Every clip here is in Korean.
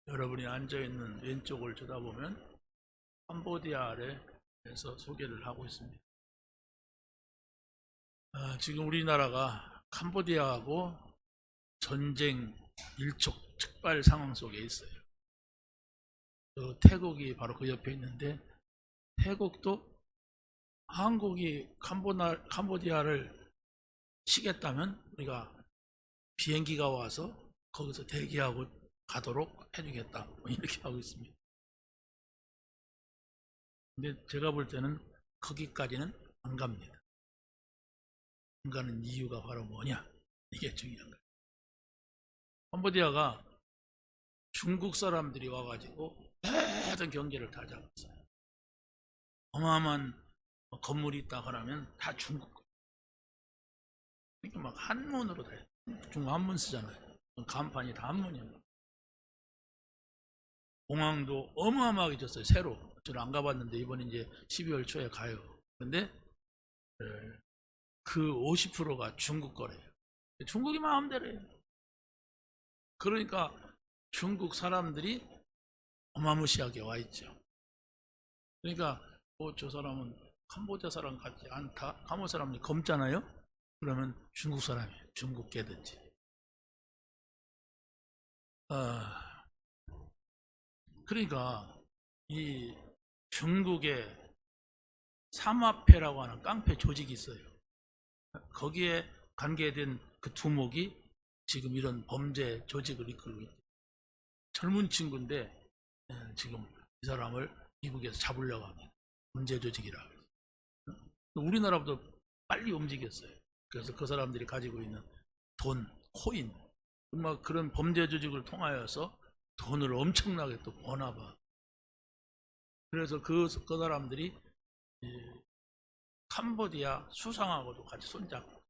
여러분이 앉아있는 왼쪽을 쳐다보면 캄보디아에서 소개를 하고 있습니다. 지금 우리나라가 캄보디아하고 전쟁 일촉즉발 상황 속에 있어요. 태국이 바로 그 옆에 있는데, 태국도 한국이 캄보디아를 치겠다면 우리가 비행기가 와서 거기서 대기하고 가도록 해주겠다, 이렇게 하고 있습니다. 근데 제가 볼 때는 거기까지는 안 갑니다. 안 가는 이유가 바로 뭐냐, 이게 중요한 거예요. 캄보디아가 중국 사람들이 와가지고 모든 경제를 다 잡았어요. 어마어마한 건물이 있다 그러면 다 중국 거예요. 그러니까 막 한문으로 다 해요. 중국 한문 쓰잖아요. 간판이 다 한문이에요. 공항도 어마어마하게 졌어요. 새로. 저는 안 가봤는데 이번에 이제 12월 초에 가요. 근데 그 50%가 중국 거래요. 중국이 마음대로 해요. 그러니까 중국 사람들이 어마무시하게 와 있죠. 그러니까 저 사람은 캄보디아 사람 같지 않다. 캄보디아 사람이 검잖아요. 그러면 중국 사람이에요. 중국 개든지. 그러니까 이 중국의 삼화패라고 하는 깡패 조직이 있어요. 거기에 관계된 그 두목이 지금 이런 범죄 조직을 이끌고 있죠. 젊은 친구인데 지금 이 사람을 미국에서 잡으려고 합니다. 범죄 조직이라고. 우리나라보다 빨리 움직였어요. 그래서 그 사람들이 가지고 있는 돈, 코인, 막 그런 범죄 조직을 통하여서 돈을 엄청나게 또 버나봐. 그래서 그 사람들이 캄보디아 수상하고도 같이 손잡고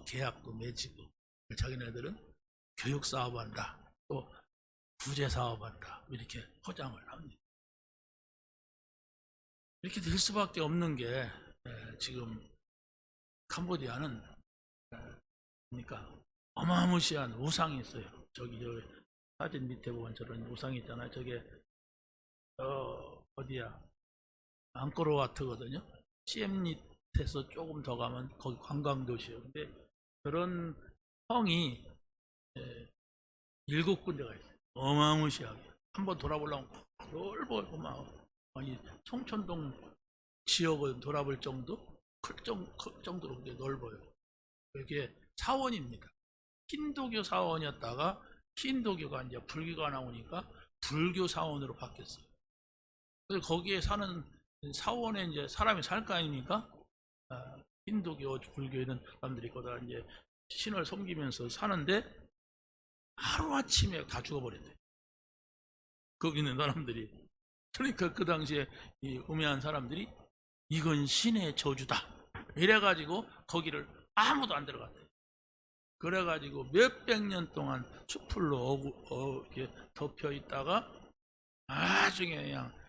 계약도 맺고, 자기네들은 교육 사업한다, 또 부재 사업한다, 이렇게 포장을 합니다. 이렇게 될 수밖에 없는 게 지금 캄보디아는 그러니까 어마무시한 우상이 있어요. 저기 사진 밑에 보면 저런 우상이 있잖아요. 저게 어디야, 앙코르와트거든요. 시엠릿에서 조금 더 가면 거기 관광도시예요. 근데 그런 성이 7군데가 있어요. 어마무시하게. 한번 돌아보려면 넓어. 이 송천동 지역을 돌아볼 정도? 클 정도로 넓어요. 이게 사원입니다. 힌두교 사원이었다가 힌두교가 이제 불교가 나오니까 불교 사원으로 바뀌었어요. 그래서 거기에 사는 사원에 이제 사람이 살 거 아닙니까? 힌두교, 불교 이런 사람들이 거기다 이제 신을 섬기면서 사는데 하루아침에 다 죽어버린대. 거기 있는 사람들이. 그러니까 그 당시에 이 우매한 사람들이 이건 신의 저주다, 이래가지고 거기를 아무도 안 들어갔대. 그래가지고 몇백 년 동안 숲풀로 이렇게 덮여 있다가 나중에 그냥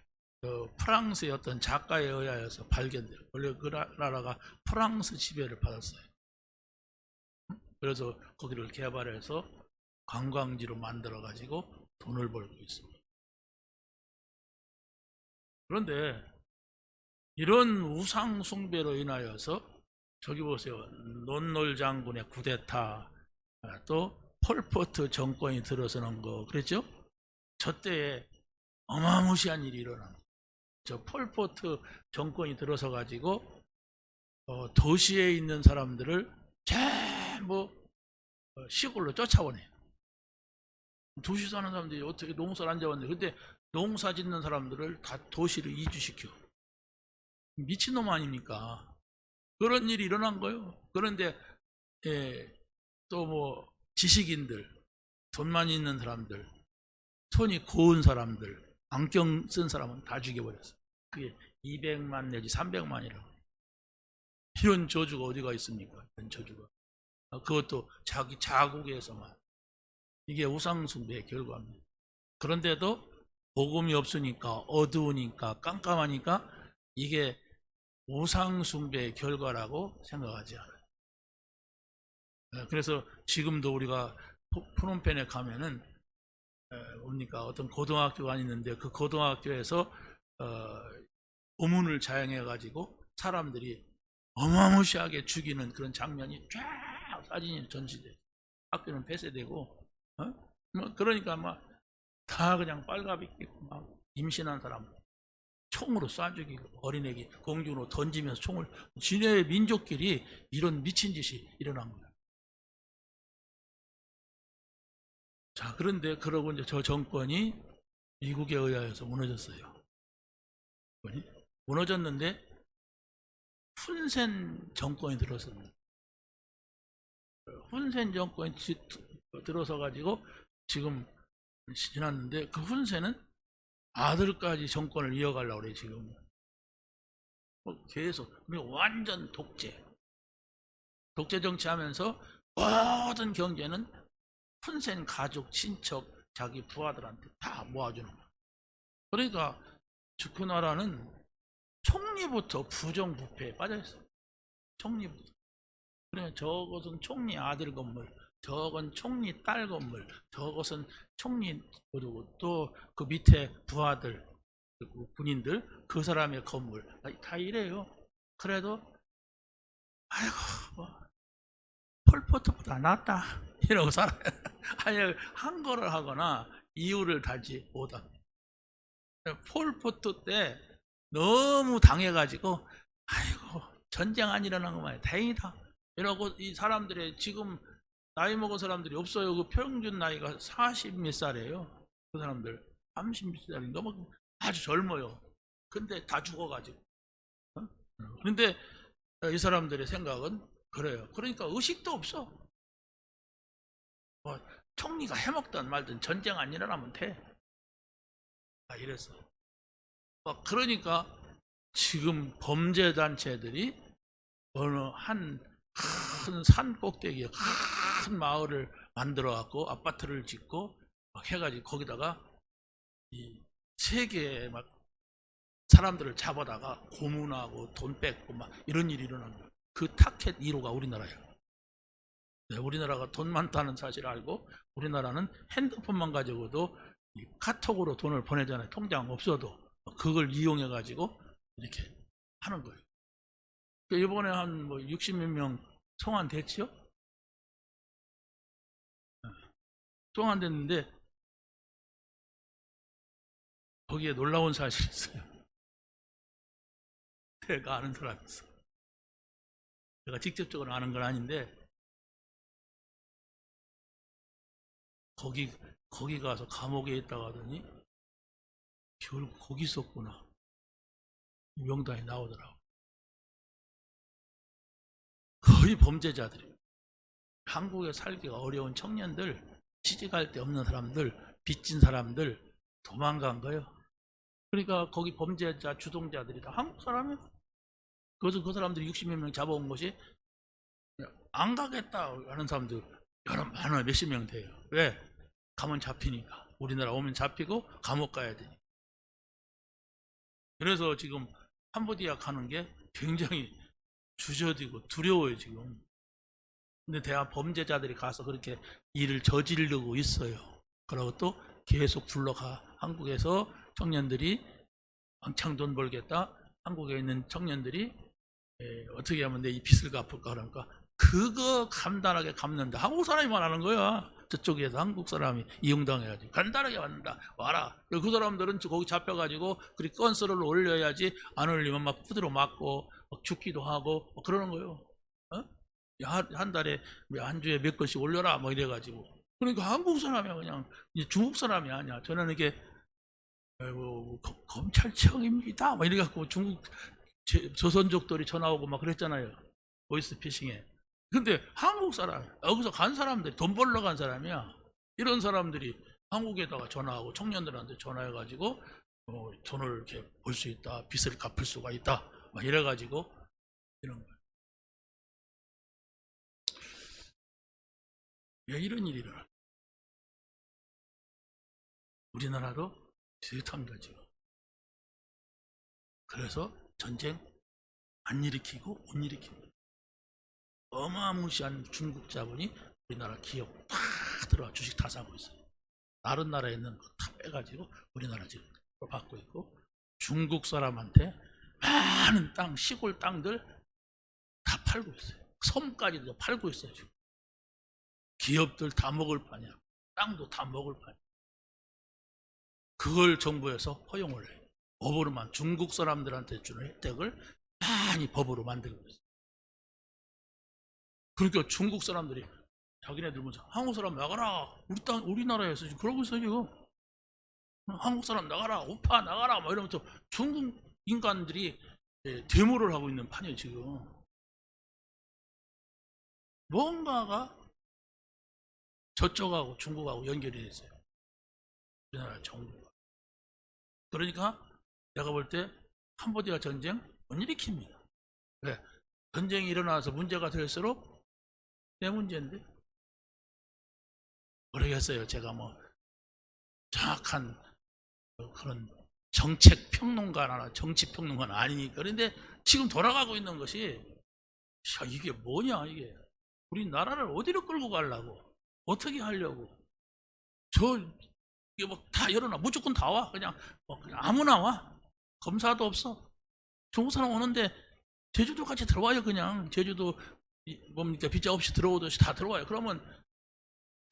프랑스의 어떤 작가에 의하여서 발견돼요. 원래 그 나라가 프랑스 지배를 받았어요. 그래서 거기를 개발해서 관광지로 만들어가지고 돈을 벌고 있습니다. 그런데 이런 우상 숭배로 인하여서 저기 보세요. 논놀 장군의 쿠데타, 또 폴포트 정권이 들어서는 거 그랬죠? 저 때에 어마무시한 일이 일어난 거예요. 저 폴포트 정권이 들어서 가지고 도시에 있는 사람들을 전부 시골로 쫓아오네요. 도시 사는 사람들이 어떻게 농사를 안 지었는데, 근데 농사 짓는 사람들을 다 도시로 이주시켜. 미친놈 아닙니까? 그런 일이 일어난 거예요. 그런데 또 뭐 지식인들, 돈만 있는 사람들, 손이 고운 사람들, 안경 쓴 사람은 다 죽여버렸어요. 그게 200만 내지 300만이라고. 이런 저주가 어디가 있습니까? 이런 저주가. 그것도 자기 자국에서만. 이게 우상숭배의 결과입니다. 그런데도 복음이 없으니까, 어두우니까, 깜깜하니까 이게 우상숭배의 결과라고 생각하지 않아요. 그래서 지금도 우리가 프놈펜에 가면은 뭡니까 어떤 고등학교가 있는데 그 고등학교에서 고문을 자행해 가지고 사람들이 어마무시하게 죽이는 그런 장면이 쫙 사진이 전시돼. 학교는 폐쇄되고, 뭐 그러니까 막 다 그냥 빨가벗 입고 막 임신한 사람 총으로 쏴 죽이고 어린애기 공중으로 던지면서 총을 지네 민족끼리 이런 미친 짓이 일어난 거야. 자, 그런데 그러고 이제 저 정권이 미국에 의하여서 무너졌어요. 무너졌는데 훈센 정권이 들어섰는데 훈센 정권이 들어서 가지고 지금 지났는데 그 훈센은 아들까지 정권을 이어가려고 그래 지금. 계속 완전 독재 정치하면서 모든 경제는 훈센 가족, 친척, 자기 부하들한테 다 모아주는 거야. 그러니까 그 나라는 총리부터 부정부패에 빠져있어요. 총리부터. 그래, 저것은 총리 아들 건물, 저건 총리 딸 건물, 저것은 총리 그리고 또 그 밑에 부하들, 군인들 그 사람의 건물 다 이래요. 그래도 아이고 뭐 폴포트보다 낫다 이러고 살아요. 아니 한 거를 하거나 이유를 달지 못합니다. 폴포트 때 너무 당해가지고 아이고 전쟁 안 일어난 것만 다행이다 이러고 이 사람들의 지금 나이 먹은 사람들이 없어요. 그 평균 나이가 40 몇 살이에요. 그 사람들 30 몇 살인가 뭐 아주 젊어요. 근데 다 죽어가지고. 그런데 이 사람들의 생각은 그래요. 그러니까 의식도 없어. 뭐 총리가 해먹든 말든 전쟁 안 일어나면 돼. 이랬어. 그러니까 지금 범죄단체들이 어느 한 큰 산 꼭대기에 큰 마을을 만들어 갖고 아파트를 짓고 막 해가지고 거기다가 이 세계에 막 사람들을 잡아다가 고문하고 돈 뺏고 막 이런 일이 일어나는 거예요. 그 타켓 1호가 우리나라예요. 네, 우리나라가 돈 많다는 사실을 알고 우리나라는 핸드폰만 가지고도 카톡으로 돈을 보내잖아요. 통장 없어도 그걸 이용해 가지고 이렇게 하는 거예요. 이번에 한 뭐 60몇 명 송환됐죠? 송환됐는데 거기에 놀라운 사실이 있어요. 내가 아는 사람이 있어. 내가 직접적으로 아는 건 아닌데 거기 가서 감옥에 있다가 하더니 결국 거기 있었구나. 명단이 나오더라고. 거의 범죄자들이에요. 한국에 살기가 어려운 청년들, 취직할 데 없는 사람들, 빚진 사람들 도망간 거예요. 그러니까 거기 범죄자 주동자들이 다 한국 사람이에요. 그래서 그 사람들이 60몇 명 잡아온 것이 안 가겠다 하는 사람들 많아요. 몇십 명 돼요. 왜? 가면 잡히니까. 우리나라 오면 잡히고 감옥 가야 되니까. 그래서 지금 캄보디아 가는 게 굉장히 주저되고 두려워요 지금. 근데 대학 범죄자들이 가서 그렇게 일을 저지르고 있어요. 그리고 또 계속 불러가. 한국에서 청년들이 왕창 돈 벌겠다. 한국에 있는 청년들이 어떻게 하면 내 이 빚을 갚을까 그러니까 그거 간단하게 갚는다. 한국 사람이만 하는 거야. 저쪽에서 한국 사람이 이용당해가지고 간단하게 받는다. 와라. 그 사람들은 거기 잡혀가지고 그리 건설을 올려야지 안 올리면 막 푸드로 맞고 막 죽기도 하고 막 그러는 거예요. 한 달에 한 주에 몇 건씩 올려라 뭐 이래가지고. 그러니까 한국 사람이야 그냥 중국 사람이 아니야. 저는 이게 검찰청입니다. 뭐 이래갖고 중국 조선족들이 전화 오고 막 그랬잖아요. 보이스피싱에. 근데 한국 사람, 여기서 간 사람들이 돈 벌러 간 사람이야. 이런 사람들이 한국에다가 전화하고 청년들한테 전화해가지고 돈을 이렇게 벌 수 있다. 빚을 갚을 수가 있다. 막 이래가지고 이런 거예요. 왜 이런 일이 일어나? 우리나라도 비슷합니다 지금. 그래서 전쟁 안 일으키고 못 일으키고 어마무시한 중국 자본이 우리나라 기업 다 들어와 주식 다 사고 있어요. 다른 나라에 있는 거 다 빼가지고 우리나라 지금 받고 있고, 중국 사람한테 많은 땅, 시골 땅들 다 팔고 있어요. 섬까지도 팔고 있어요. 지금 기업들 다 먹을 판이야. 땅도 다 먹을 판이야. 그걸 정부에서 허용을 해요. 법으로만 중국 사람들한테 주는 혜택을 많이 법으로 만들고 있어요. 그러니까 중국 사람들이 자기네들 보면서 한국 사람 나가라, 우리 땅 우리나라에서 지금 그러고 있어요. 지금 한국 사람 나가라, 우파 나가라 막 이러면서 중국 인간들이 데모를 하고 있는 판이에요. 지금 뭔가가 저쪽하고 중국하고 연결이 됐어요. 우리나라 정부가. 그러니까 내가 볼 때 캄보디아 전쟁 못 일으킵니다. 왜? 전쟁이 일어나서 문제가 될수록 내 문제인데. 모르겠어요. 제가 뭐 정확한 그런 정책 평론가나 정치 평론가는 아니니까. 그런데 지금 돌아가고 있는 것이, 야, 이게 뭐냐 이게. 우리나라를 어디로 끌고 가려고, 어떻게 하려고. 이게 뭐 다 열어놔. 무조건 다 와. 그냥 아무나 와. 검사도 없어. 중국 사람 오는데 제주도 같이 들어와요. 그냥 제주도 뭡니까, 비자 없이 들어오듯이 다 들어와요. 그러면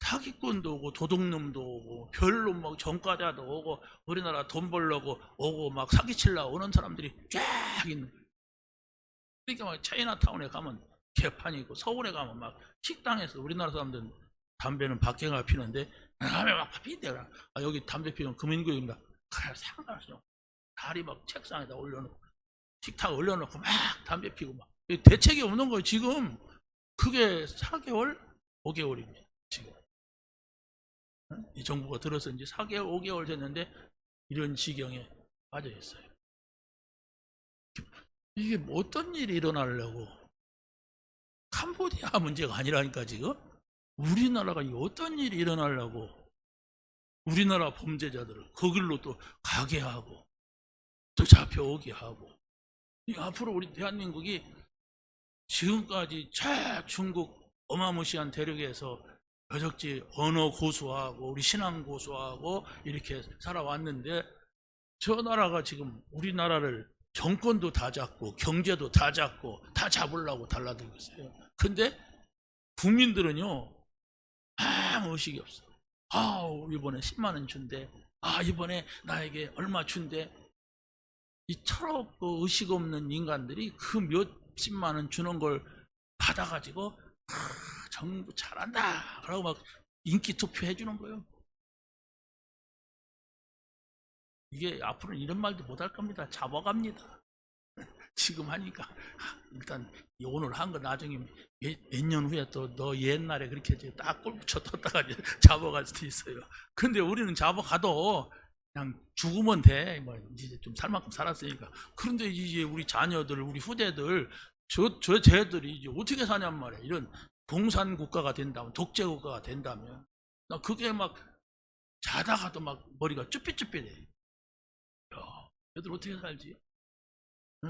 사기꾼도 오고 도둑놈도 오고 별놈 막 전과자도 오고 우리나라 돈 벌려고 오고 막 사기치려고 오는 사람들이 쫙 있는 거예요. 그러니까 막 차이나타운에 가면 개판이고, 서울에 가면 막 식당에서 우리나라 사람들은 담배는 밖에 가 피는데 담배 막 피는데, 여기 담배 피우면 금인구입니다. 그래, 상관없어요. 다리 막 책상에다 올려놓고 식탁 올려놓고 막 담배 피고 막 대책이 없는 거예요. 지금 그게 4개월 5개월입니다. 지금 이 정부가 들어서 이제 4개월 5개월 됐는데 이런 지경에 빠져 있어요. 이게 뭐 어떤 일이 일어나려고. 캄보디아 문제가 아니라니까. 지금 우리나라가 어떤 일이 일어나려고 우리나라 범죄자들을 거길로 또 가게 하고 또 잡혀오게 하고. 앞으로 우리 대한민국이 지금까지 중국 어마무시한 대륙에서 여적지 언어 고수하고 우리 신앙 고수하고 이렇게 살아왔는데, 저 나라가 지금 우리나라를 정권도 다 잡고 경제도 다 잡고 다 잡으려고 달라들고 있어요. 근데 국민들은요 아무 의식이 없어. 이번에 10만 원 준대. 이번에 나에게 얼마 준대. 이 철없고 의식 없는 인간들이 그 몇십만 원 주는 걸 받아가지고 정부 잘한다 그러고 막 인기 투표 해주는 거예요. 이게 앞으로는 이런 말도 못 할 겁니다. 잡아갑니다. 지금 하니까 일단 오늘 한 거 나중에 몇 년 후에 또 너 옛날에 그렇게 딱 골 붙여 떴다가 잡아갈 수도 있어요. 근데 우리는 잡아가도 그냥 죽으면 돼. 뭐 이제 좀 살 만큼 살았으니까. 그런데 이제 우리 자녀들, 우리 후대들, 쟤들이 이제 어떻게 사냔 말이야. 이런 공산 국가가 된다면, 독재 국가가 된다면, 나 그게 막 자다가도 막 머리가 쭈삣쭈삣해. 야, 얘들 어떻게 살지?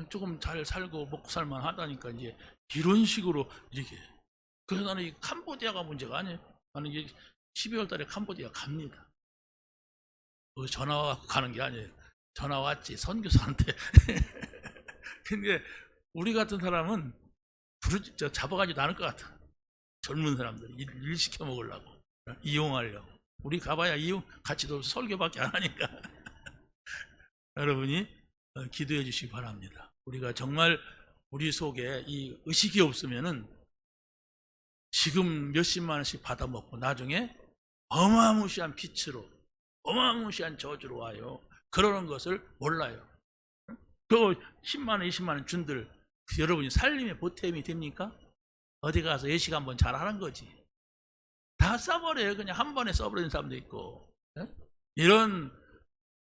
조금 잘 살고 먹고 살만 하다니까 이제 이런 식으로 이렇게. 그래서 나는 이 캄보디아가 문제가 아니에요. 나는 이제 12월 달에 캄보디아 갑니다. 전화 와서 가는 게 아니에요. 전화 왔지, 선교사한테. 근데 우리 같은 사람은 잡아가지도 않을 것 같아. 젊은 사람들 일 시켜 먹으려고, 이용하려고. 우리 가봐야 이용 가치도 없어. 설교밖에 안 하니까. 여러분이 기도해 주시기 바랍니다. 우리가 정말 우리 속에 이 의식이 없으면은 지금 몇십만 원씩 받아먹고 나중에 어마무시한 빛으로 어마무시한 저주로 와요. 그러는 것을 몰라요. 그 10만 원 20만 원 준들 여러분이 살림에 보탬이 됩니까? 어디 가서 예식 한번 잘하는 거지. 다 써버려요. 그냥 한 번에 써버리는 사람도 있고. 이런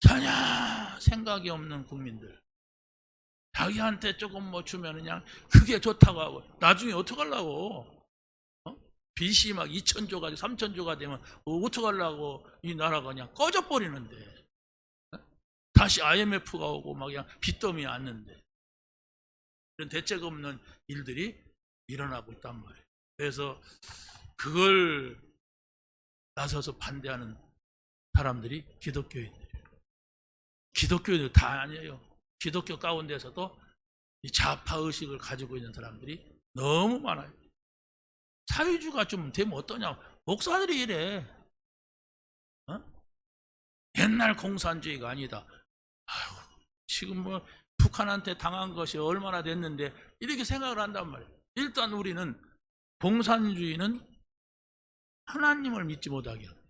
전혀 생각이 없는 국민들, 자기한테 조금 뭐 주면 그냥 그게 좋다고 하고 나중에 어떡하려고. 빚이 막 2천조가 3천조가 되면 어떡하려고. 이 나라가 그냥 꺼져버리는데, 다시 IMF가 오고 막 그냥 빚더미에 앉는데, 이런 대책 없는 일들이 일어나고 있단 말이에요. 그래서 그걸 나서서 반대하는 사람들이 기독교인들이에요. 기독교인들 다 아니에요. 기독교 가운데서도 이 좌파 의식을 가지고 있는 사람들이 너무 많아요. 사회주의가 좀 되면 어떠냐? 목사들이 이래. 어? 옛날 공산주의가 아니다. 아유, 지금 뭐 북한한테 당한 것이 얼마나 됐는데 이렇게 생각을 한단 말이에요. 일단 우리는 공산주의는 하나님을 믿지 못하게 합니다.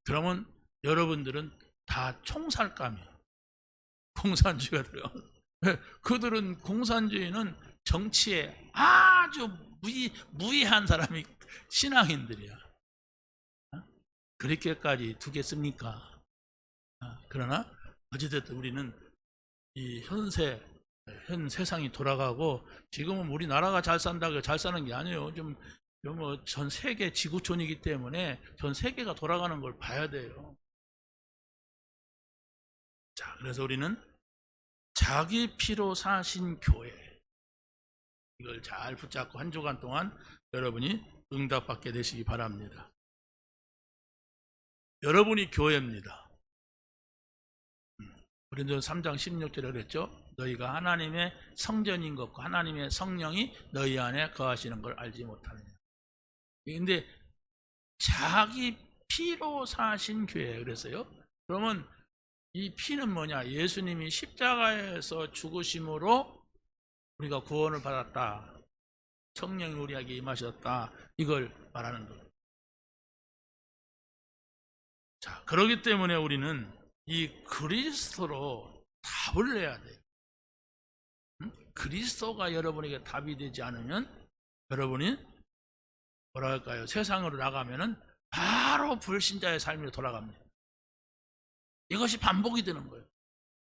그러면 여러분들은 다 총살감이에요. 공산주의가 들어가면. 그들은 공산주의는 정치에 아주 무의한 사람이 신앙인들이야. 그렇게까지 두겠습니까? 그러나 어찌됐든 우리는 이 현 세상이 돌아가고 지금은 우리나라가 잘 산다고 잘 사는 게 아니에요. 뭐 전 세계 지구촌이기 때문에 전 세계가 돌아가는 걸 봐야 돼요. 자, 그래서 우리는 자기 피로 사신 교회, 이걸 잘 붙잡고 한 주간 동안 여러분이 응답받게 되시기 바랍니다. 여러분이 교회입니다. 고린도서 3장 16절에 그랬죠. 너희가 하나님의 성전인 것과 하나님의 성령이 너희 안에 거하시는 걸 알지 못하느냐. 근데 자기 피로 사신 교회 그랬어요. 그러면 이 피는 뭐냐? 예수님이 십자가에서 죽으심으로 우리가 구원을 받았다. 성령이 우리에게 임하셨다. 이걸 말하는 거예요. 자, 그렇기 때문에 우리는 이 그리스도로 답을 내야 돼요. 그리스도가 여러분에게 답이 되지 않으면 여러분이 뭐라 할까요? 세상으로 나가면은 바로 불신자의 삶으로 돌아갑니다. 이것이 반복이 되는 거예요.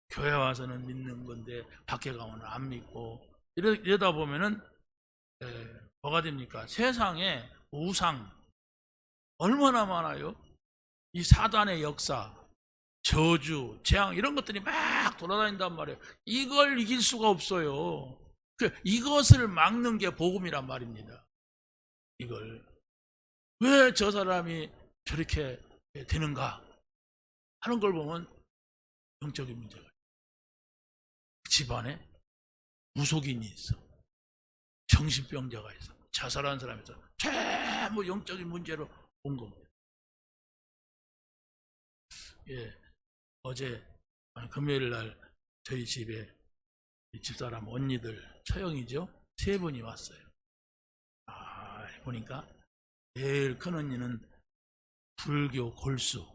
교회 와서는 믿는 건데 밖에 가면 안 믿고 이러다 보면은 뭐가 됩니까? 세상에 우상 얼마나 많아요? 이 사단의 역사, 저주, 재앙 이런 것들이 막 돌아다닌단 말이에요. 이걸 이길 수가 없어요. 이것을 막는 게 복음이란 말입니다. 이걸 왜 저 사람이 저렇게 되는가 하는 걸 보면 영적인 문제가 있어요. 집안에 무속인이 있어, 정신병자가 있어, 자살한 사람이 있어, 전부 영적인 문제로 온 겁니다. 예, 어제 금요일 날 저희 집에 집사람 언니들 처형이죠. 3분이 왔어요. 보니까 제일 큰 언니는 불교 골수,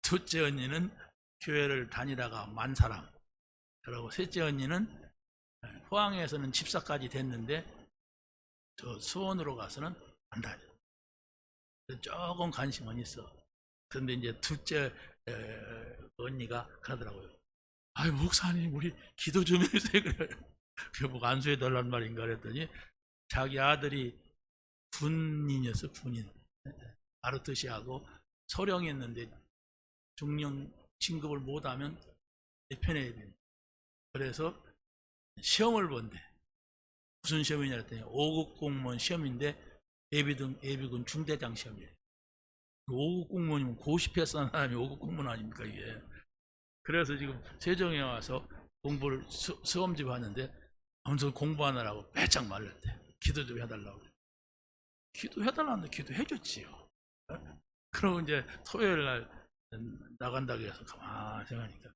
둘째 언니는 교회를 다니다가 만사람, 그리고 셋째 언니는 포항에서는 집사까지 됐는데 저 수원으로 가서는 안 다녀. 조금 관심은 있어. 그런데 이제 둘째 언니가 그러더라고요. 아유, 목사님 우리 기도 좀 해주세요. 그래. 그게 뭐 안수해 달란 말인가 그랬더니 자기 아들이 군인이었어. 군인. 아르트시하고 소령했는데 중령 진급을 못하면 내편해야 돼. 그래서 시험을 본대. 무슨 시험이냐 그랬더니 5급 공무원 시험인데 예비군 중대장 시험이에요. 5급 공무원이면 고시패스한 사람이 5급 공무원 아닙니까 이게. 그래서 지금 세종에 와서 공부를 수험집 하는데 아무튼 공부하느라고 빼짝 말렸대. 기도 좀 해달라고. 기도해달라는데 기도해줬지요. 그러고 이제 토요일 날 나간다고 해서 가만히 생각하니까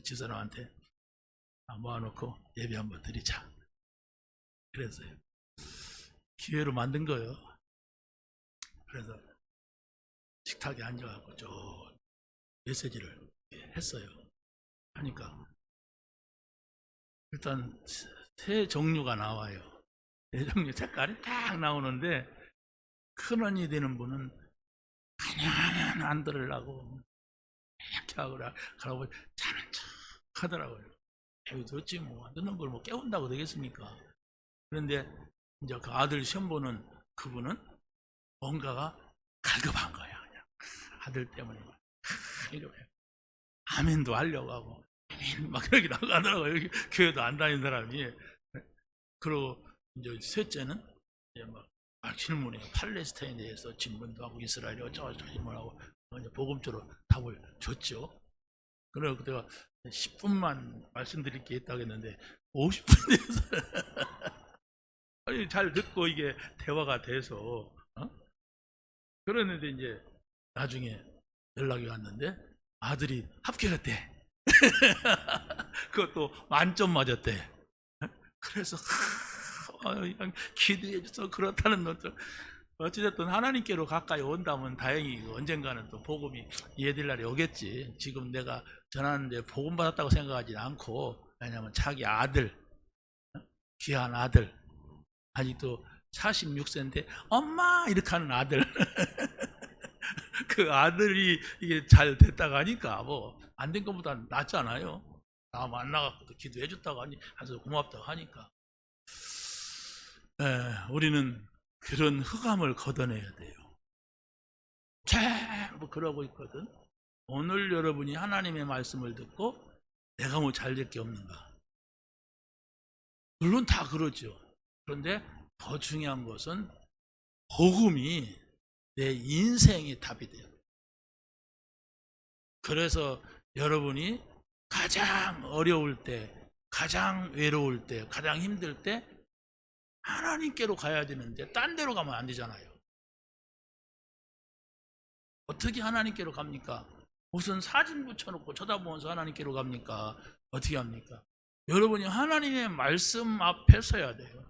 지사람한테 모아놓고 예배 한번 드리자 그랬어요. 기회로 만든 거예요. 그래서 식탁에 앉아갖고 저 메시지를 했어요. 하니까 일단 세 종류가 나와요. 세 종류 색깔이 딱 나오는데 큰언니 되는 분은 그냥 안 들으려고 이렇게 하고 그러고 자는 척 하더라고요. 에이, 어찌 뭐 듣는 걸 뭐 깨운다고 되겠습니까? 그런데 이제 그 아들 시험 보는 그분은 뭔가가 갈급한 거야. 그냥 아들 때문에 아멘도 하려고 하고 아멘 막 이렇게 나가더라고요. 여기 교회도 안 다니는 사람이. 그리고 이제 셋째는 이제 막 질문해요. 팔레스타인에 대해서 질문도 하고 이스라엘이 어쩌고 질문하고 복음적으로 답을 줬죠. 그래서 내가 10분만 말씀드릴 게 있다고 했는데 50분 돼서 아니 잘 듣고 이게 대화가 돼서 그랬는데 이제 나중에 연락이 왔는데 아들이 합격했대. 그것도 만점 맞았대. 그래서 그냥 기도해줘서 그렇다는 것도 어찌됐든 하나님께로 가까이 온다면 다행히 언젠가는 또 복음이 이해될 날이 오겠지. 지금 내가 전하는데 복음 받았다고 생각하지 않고, 왜냐하면 자기 아들, 귀한 아들, 아직도 46세인데 엄마 이렇게 하는 아들 그 아들이 이게 잘 됐다고 하니까 뭐 안 된 것보다 낫잖아요. 나 만나갖고 기도해 줬다고 하니 아주 고맙다고 하니까 우리는 그런 흑암을 걷어내야 돼요. 전부 그러고 있거든. 오늘 여러분이 하나님의 말씀을 듣고 내가 뭐 잘 될 게 없는가? 물론 다 그러죠. 그런데 더 중요한 것은 복음이 내 인생의 답이 돼요. 그래서 여러분이 가장 어려울 때, 가장 외로울 때, 가장 힘들 때 하나님께로 가야 되는데 딴 데로 가면 안 되잖아요. 어떻게 하나님께로 갑니까? 무슨 사진 붙여놓고 쳐다보면서 하나님께로 갑니까? 어떻게 합니까? 여러분이 하나님의 말씀 앞에 서야 돼요.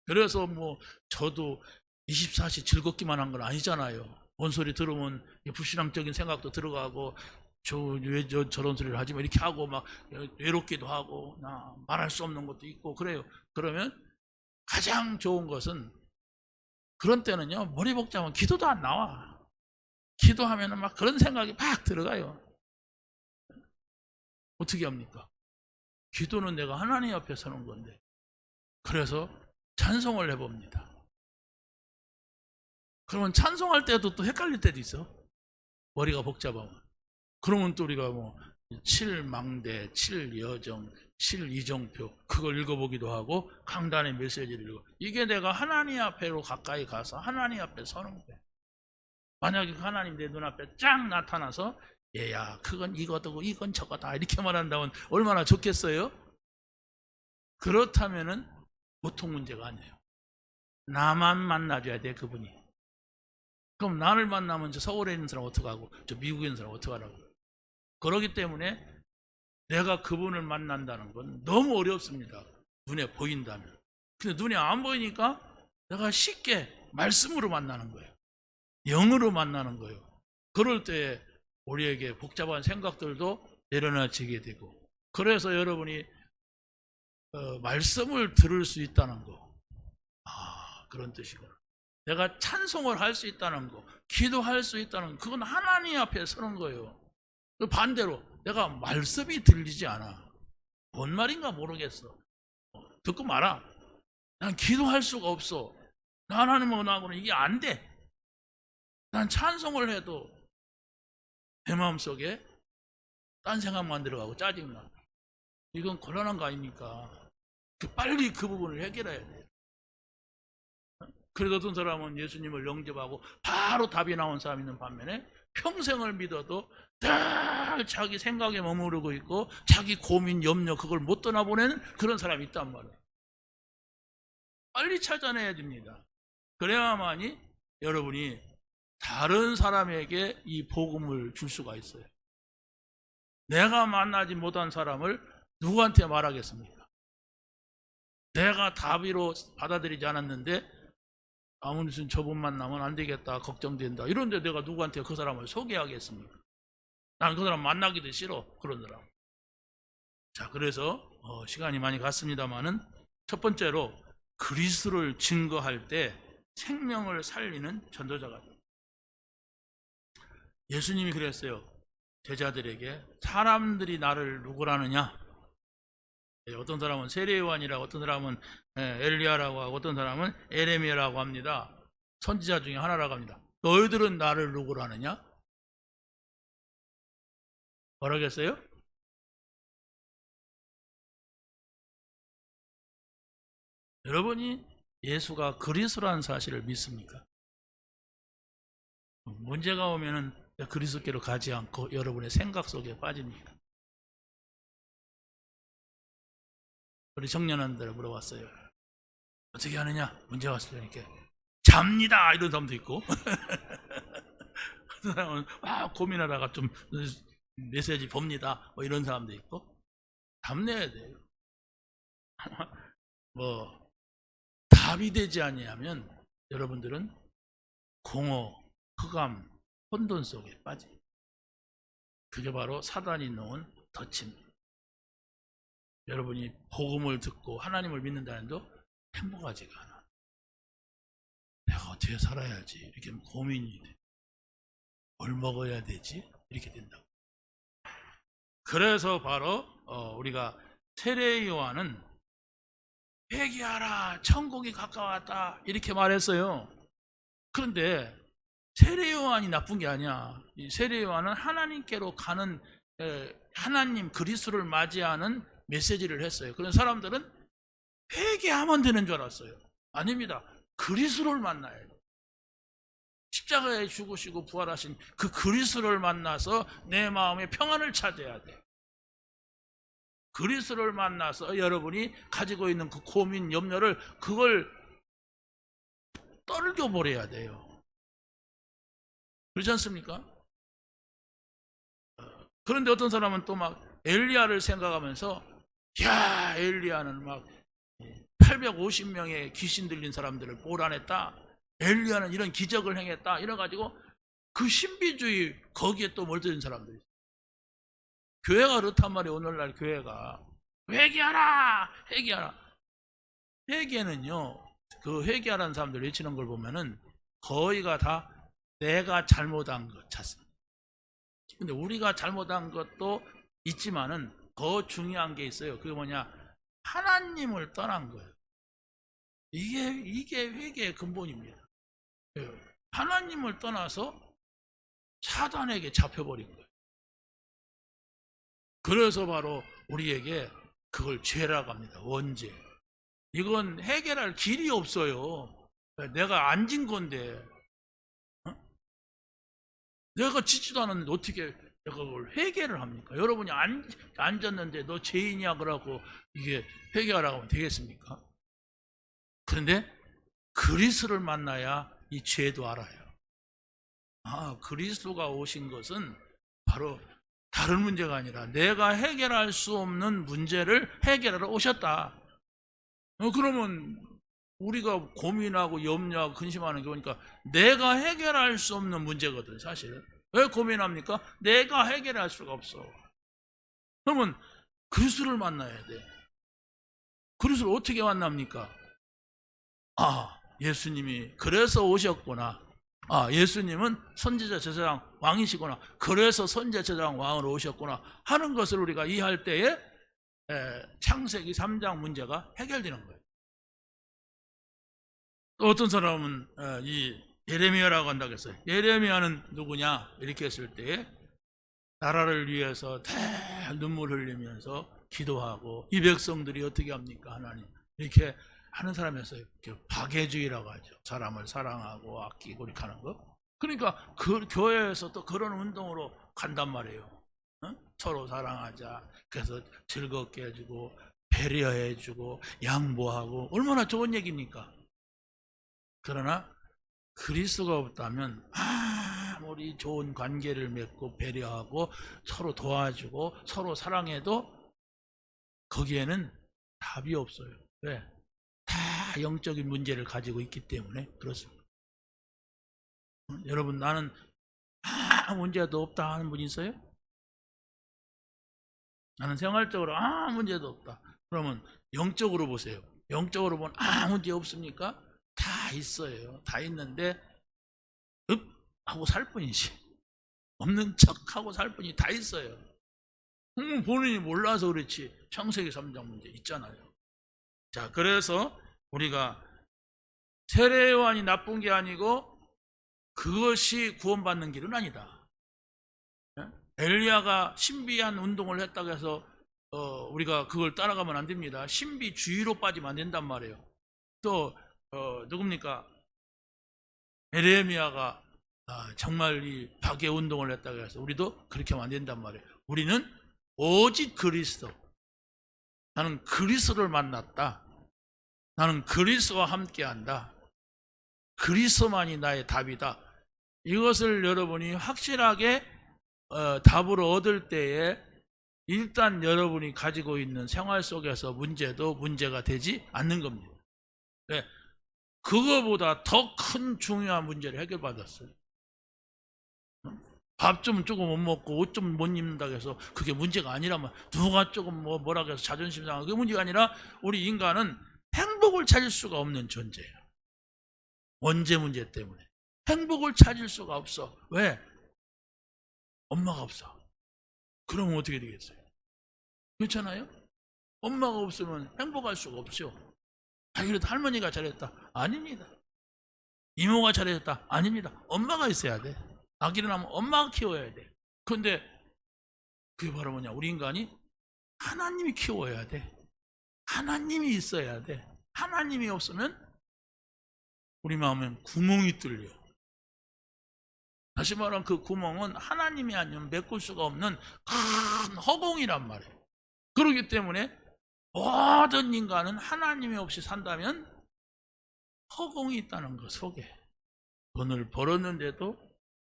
그래서 뭐 저도 24시 즐겁기만 한 건 아니잖아요. 뭔 소리 들으면 불신앙적인 생각도 들어가고 왜 저런 소리를 하지? 이렇게 하고 막 외롭기도 하고 말할 수 없는 것도 있고 그래요. 그러면 가장 좋은 것은 그런 때는요, 머리 복잡하면 기도도 안 나와. 기도하면은 막 그런 생각이 막 들어가요. 어떻게 합니까? 기도는 내가 하나님 앞에 서는 건데. 그래서 찬송을 해봅니다. 그러면 찬송할 때도 또 헷갈릴 때도 있어. 머리가 복잡하면. 그러면 또 우리가 뭐 7망대, 7여정, 7이정표 그걸 읽어보기도 하고 강단의 메시지를 읽어. 이게 내가 하나님 앞에로 가까이 가서 하나님 앞에 서는 거야. 만약에 하나님 내 눈앞에 쫙 나타나서 얘야 그건 이거고 이건 저거다 이렇게 말한다면 얼마나 좋겠어요? 그렇다면은 보통 문제가 아니에요. 나만 만나줘야 돼 그분이. 그럼 나를 만나면 저 서울에 있는 사람 어떡하고 저 미국에 있는 사람 어떡하라고. 그렇기 때문에 내가 그분을 만난다는 건 너무 어렵습니다. 눈에 보인다면. 근데 눈에 안 보이니까 내가 쉽게 말씀으로 만나는 거예요. 영으로 만나는 거예요. 그럴 때 우리에게 복잡한 생각들도 내려놔지게 되고, 그래서 여러분이 말씀을 들을 수 있다는 거, 그런 뜻이구나. 내가 찬송을 할 수 있다는 거, 기도할 수 있다는 거, 그건 하나님 앞에 서는 거예요. 반대로 내가 말씀이 들리지 않아. 뭔 말인가 모르겠어. 듣고 말아. 난 기도할 수가 없어. 나 하나님 원하고는 이게 안 돼. 난 찬송을 해도 내 마음속에 딴 생각만 들어가고 짜증나. 이건 곤란한 거 아닙니까? 빨리 그 부분을 해결해야 돼요. 그래도 어떤 사람은 예수님을 영접하고 바로 답이 나온 사람이 있는 반면에 평생을 믿어도 늘 자기 생각에 머무르고 있고 자기 고민, 염려 그걸 못 떠나보내는 그런 사람이 있단 말이에요. 빨리 찾아내야 됩니다. 그래야만이 여러분이 다른 사람에게 이 복음을 줄 수가 있어요. 내가 만나지 못한 사람을 누구한테 말하겠습니까? 내가 답으로 받아들이지 않았는데 무슨 저분 만나면 안 되겠다, 걱정된다. 이런데 내가 누구한테 그 사람을 소개하겠습니까? 나는 그 사람 만나기도 싫어, 그런 사람. 자, 그래서 시간이 많이 갔습니다만은 첫 번째로 그리스도를 증거할 때 생명을 살리는 전도자가 됩니다. 예수님이 그랬어요. 제자들에게 사람들이 나를 누구라느냐? 어떤 사람은 세례요한이라고, 어떤 사람은 엘리야라고 하고, 어떤 사람은 에레미야라고 합니다. 선지자 중에 하나라고 합니다. 너희들은 나를 누구로 하느냐? 뭐라겠어요? 여러분이 예수가 그리스도라는 사실을 믿습니까? 문제가 오면은 그리스도께로 가지 않고 여러분의 생각 속에 빠집니다. 우리 청년한테 물어봤어요. 어떻게 하느냐? 문제 왔을 때 이렇게 잡니다 이런 사람도 있고 어떤 사람은 고민하다가 좀 메시지 봅니다 뭐 이런 사람도 있고. 답내야 돼요. 뭐 답이 되지 아니하면 여러분들은 공허, 흑암, 혼돈 속에 빠져. 그게 바로 사단이 놓은 덫입니다. 여러분이 복음을 듣고 하나님을 믿는다는도 행복하지가 않아. 내가 어떻게 살아야지 이렇게 고민이 돼. 뭘 먹어야 되지? 이렇게 된다고. 그래서 바로 우리가 세례 요한은 회개하라 천국이 가까웠다 이렇게 말했어요. 그런데 세례 요한이 나쁜 게 아니야. 이 세례 요한은 하나님께로 가는 하나님 그리스도를 맞이하는 메시지를 했어요. 그런 사람들은 회개하면 되는 줄 알았어요. 아닙니다. 그리스도를 만나야 돼요. 십자가에 죽으시고 부활하신 그 그리스도를 만나서 내 마음에 평안을 찾아야 돼. 그리스도를 만나서 여러분이 가지고 있는 그 고민, 염려를 그걸 떨겨버려야 돼요. 그렇지 않습니까? 그런데 어떤 사람은 또 막 엘리야를 생각하면서 야, 엘리야는 막 850명의 귀신 들린 사람들을 몰아냈다. 엘리야는 이런 기적을 행했다. 이래가지고 그 신비주의 거기에 또 몰두된 사람들이 있어요. 교회가 그렇단 말이에요. 오늘날 교회가 회개하라, 회개하라. 회개는요, 그 회개하라는 사람들 외치는 걸 보면은 거의가 다 내가 잘못한 것 찾습니다. 근데 우리가 잘못한 것도 있지만은 더 중요한 게 있어요. 그게 뭐냐? 하나님을 떠난 거예요. 이게 회개의 근본입니다. 하나님을 떠나서 사단에게 잡혀버린 거예요. 그래서 바로 우리에게 그걸 죄라고 합니다. 원죄. 이건 해결할 길이 없어요. 내가 앉은 건데, 내가 짓지도 않았는데 어떻게 내가 그걸 회개를 합니까? 여러분이 앉았는데 너 죄인이야 그러고 이게 회개하라고 하면 되겠습니까? 그런데 그리스도를 만나야 이 죄도 알아요. 그리스도가 오신 것은 바로 다른 문제가 아니라 내가 해결할 수 없는 문제를 해결하러 오셨다. 그러면 우리가 고민하고 염려하고 근심하는 게 보니까 내가 해결할 수 없는 문제거든. 사실은 왜 고민합니까? 내가 해결할 수가 없어. 그러면 그리스도를 만나야 돼. 그리스도를 어떻게 만납니까? 예수님이 그래서 오셨구나. 예수님은 선지자 제사장 왕이시구나. 그래서 선지자 제사장 왕으로 오셨구나 하는 것을 우리가 이해할 때에 창세기 3장 문제가 해결되는 거예요. 또 어떤 사람은 이 예레미야라고 한다고 했어요. 예레미야는 누구냐 이렇게 했을 때에 나라를 위해서 눈물 흘리면서 기도하고 이 백성들이 어떻게 합니까? 하나님 이렇게 하는 사람이었어요. 박애주의라고 하죠. 사람을 사랑하고 아끼고 이렇게 하는 거. 그러니까 그 교회에서 또 그런 운동으로 간단 말이에요. 서로 사랑하자. 그래서 즐겁게 해주고 배려해주고 양보하고 얼마나 좋은 얘기입니까? 그러나 그리스도가 없다면 아무리 좋은 관계를 맺고 배려하고 서로 도와주고 서로 사랑해도 거기에는 답이 없어요. 왜? 다 영적인 문제를 가지고 있기 때문에 그렇습니다. 여러분 나는 아무 문제도 없다 하는 분 있어요? 나는 생활적으로 아무 문제도 없다. 그러면 영적으로 보세요. 영적으로 보면 아무 문제 없습니까? 다 있어요. 다 있는데 하고 살 뿐이지. 없는 척하고 살 뿐이 다 있어요. 본인이 몰라서 그렇지. 창세기 3장 문제 있잖아요. 자, 그래서 우리가 세례 요한이 나쁜 게 아니고 그것이 구원받는 길은 아니다. 엘리야가 신비한 운동을 했다고 해서 우리가 그걸 따라가면 안 됩니다. 신비주의로 빠지면 안 된단 말이에요. 또 누굽니까? 에레미야가 정말 이 박해 운동을 했다고 해서 우리도 그렇게 하면 안 된단 말이에요. 우리는 오직 그리스도. 나는 그리스도를 만났다. 나는 그리스도와 함께한다. 그리스도만이 나의 답이다. 이것을 여러분이 확실하게 답을 얻을 때에 일단 여러분이 가지고 있는 생활 속에서 문제도 문제가 되지 않는 겁니다. 네. 그거보다 더 큰 중요한 문제를 해결받았어요. 밥 좀 조금 못 먹고 옷 좀 못 입는다고 해서 그게 문제가 아니라면, 누가 조금 뭐라고 해서 자존심 상하고 그게 문제가 아니라 우리 인간은 행복을 찾을 수가 없는 존재예요. 원죄 문제 때문에 행복을 찾을 수가 없어. 왜? 엄마가 없어. 그러면 어떻게 되겠어요? 그렇잖아요? 엄마가 없으면 행복할 수가 없죠. 그래도 할머니가 잘했다. 아닙니다. 이모가 잘했다. 아닙니다. 엄마가 있어야 돼. 아기를 낳으면 엄마가 키워야 돼. 그런데 그게 바로 뭐냐? 우리 인간이 하나님이 키워야 돼. 하나님이 있어야 돼. 하나님이 없으면 우리 마음엔 구멍이 뚫려. 다시 말하면 그 구멍은 하나님이 아니면 메꿀 수가 없는 큰 허공이란 말이에요. 그렇기 때문에 모든 인간은 하나님이 없이 산다면 허공이 있다는 것 속에 돈을 벌었는데도